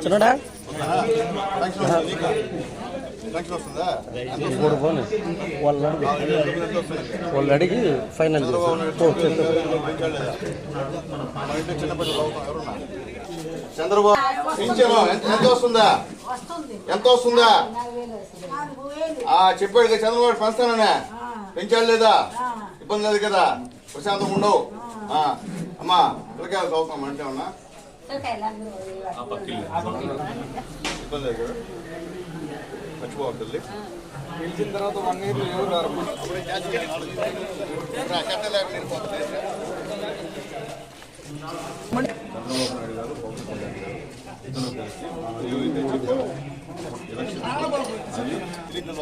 చిన్నడా వాళ్ళు అడిగి ఫైనల్ చంద్రబాబు ఎంత వస్తుందా చెప్పాడు కదా చంద్రబాబు పంచుతాననే పెంచాడు లేదా ఇబ్బంది లేదు కదా ప్రశాంతం ఉండవు అమ్మా పిల్లకాయలు చదువుతాం అంటే ఉన్నా ఇబ్బంది లేదు కదా మర్చిపోవద్దు గెలిచిన తర్వాత 1 year ఎవరు రారమ్మా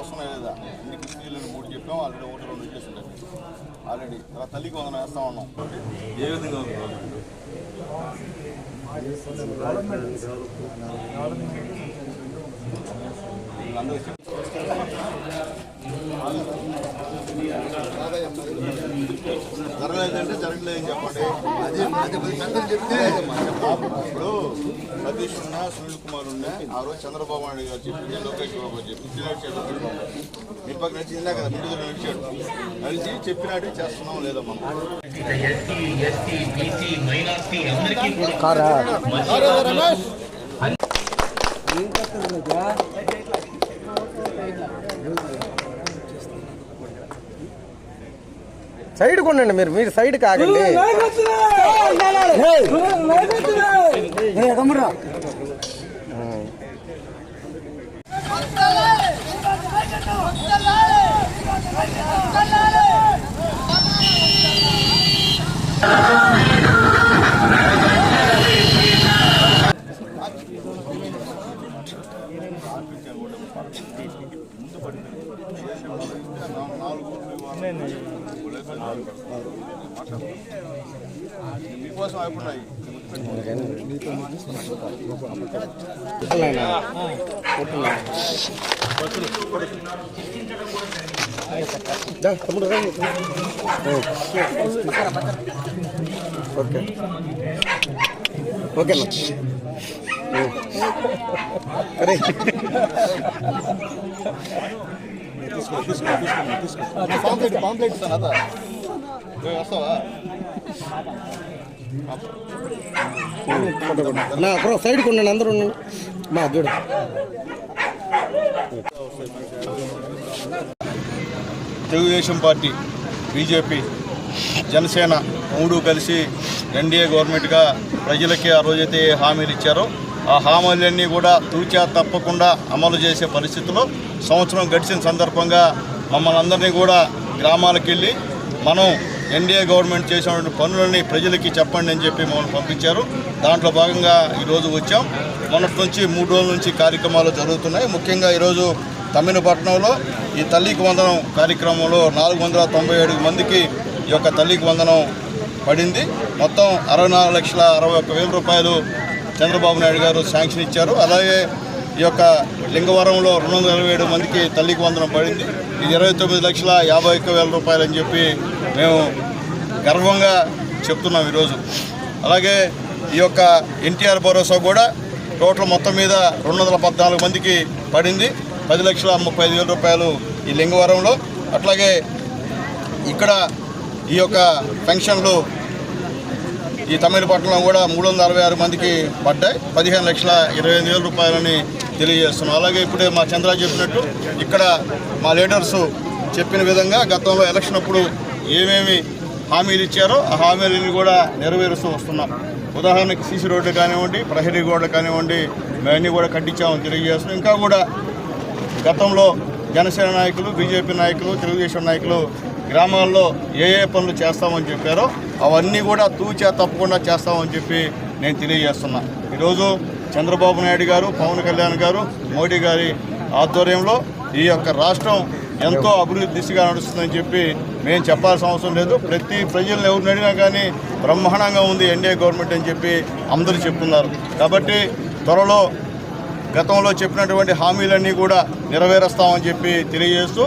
వస్తున్నాయి లేదా ఇంటికి స్త్రీలను 3 చెప్పాం ఆల్రెడీ 1-2 చేస్తుంటాం ఆల్రెడీ అలా తల్లికి వందనం వేస్తా ఉన్నాం ఏ విధంగా ఉంది జరగలేదంటే జరగలేదని చెప్పండి ఇప్పుడు సతీష్ ఉన్నా సునీల్ కుమార్ ఉన్నా ఆ రోజు చంద్రబాబు నాయుడు గారు చెప్పింది లోకేష్ బాబు గారు చెప్పింది మీ పక్కన నచ్చిందా కదా ముందు నడిచాడు నడిచి చెప్పినట్టు చేస్తున్నాం లేదా మనం సైడ్ కొండండి మీరు సైడ్ కాగండి మీకోసం అయిపోయినాయి ఓకే ఓకేనా అరే పాంప్లెట్ ఇస్తాను వస్తావా నా బ్రో సైడ్కి ఉండండి అందరూ ఉండండి మా చూడు తెలుగుదేశం పార్టీ బీజేపీ జనసేన 3 కలిసి ఎన్డీఏ గవర్నమెంట్గా ప్రజలకి ఆ రోజైతే హామీలు ఇచ్చారో ఆ హామీలన్నీ కూడా తూచా తప్పకుండా అమలు చేసే పరిస్థితుల్లో సంవత్సరం గడిచిన సందర్భంగా మమ్మల్ని అందరినీ కూడా గ్రామాలకు వెళ్ళి మనం ఎన్డీఏ గవర్నమెంట్ చేసినటువంటి పనులని ప్రజలకి చెప్పండి అని చెప్పి మమ్మల్ని పంపించారు. దాంట్లో భాగంగా ఈరోజు వచ్చాం. మొన్నటి నుంచి 3 రోజుల నుంచి కార్యక్రమాలు జరుగుతున్నాయి. ముఖ్యంగా ఈరోజు తమ్మినపట్నంలో ఈ తల్లికి వందనం కార్యక్రమంలో 497 మందికి ఈ యొక్క తల్లికి వందనం పడింది. మొత్తం 64,61,000 రూపాయలు చంద్రబాబు నాయుడు గారు శాంక్షన్ ఇచ్చారు. అలాగే ఈ యొక్క లింగవరంలో 227 మందికి తల్లికి వందనం పడింది. ఇది 29,51,000 రూపాయలు అని చెప్పి మేము గర్వంగా చెప్తున్నాం ఈరోజు. అలాగే ఈ యొక్క ఎన్టీఆర్ భరోసా కూడా టోటల్ మొత్తం మీద 214 మందికి పడింది. 10,35,000 రూపాయలు ఈ లింగవరంలో. అట్లాగే ఇక్కడ ఈ యొక్క పెన్షన్లు ఈ తమిళపట్నంలో కూడా 366 మందికి పడ్డాయి. 15,28,000 రూపాయలని తెలియజేస్తున్నాం. అలాగే ఇప్పుడే మా చంద్ర చెప్పినట్టు ఇక్కడ మా లీడర్సు చెప్పిన విధంగా గతంలో ఎలక్షన్ అప్పుడు ఏమేమి హామీలు ఇచ్చారో ఆ హామీలను కూడా నెరవేరుస్తూ వస్తున్నాం. ఉదాహరణకి సీసీ రోడ్లు కానివ్వండి, ప్రహరీ గోడలు కానివ్వండి, మేమన్నీ కూడా కట్టించామని తెలియజేస్తున్నాం. ఇంకా కూడా గతంలో జనసేన నాయకులు, బీజేపీ నాయకులు, తెలుగుదేశం నాయకులు గ్రామాల్లో ఏ పనులు చేస్తామని చెప్పారో అవన్నీ కూడా తూచా తప్పకుండా చేస్తామని చెప్పి నేను తెలియజేస్తున్నా. ఈరోజు చంద్రబాబు నాయుడు గారు, పవన్ కళ్యాణ్ గారు, మోడీ గారి ఆధ్వర్యంలో ఈ యొక్క రాష్ట్రం ఎంతో అభివృద్ధి దిశగా నడుస్తుందని చెప్పి మేము చెప్పాల్సిన అవసరం లేదు. ప్రతి ప్రజలను ఎవరిని అడిగినా కానీ బ్రహ్మాండంగా ఉంది ఎన్డీఏ గవర్నమెంట్ అని చెప్పి అందరూ చెప్తున్నారు. కాబట్టి త్వరలో గతంలో చెప్పినటువంటి హామీలన్నీ కూడా నెరవేరుస్తామని చెప్పి తెలియజేస్తూ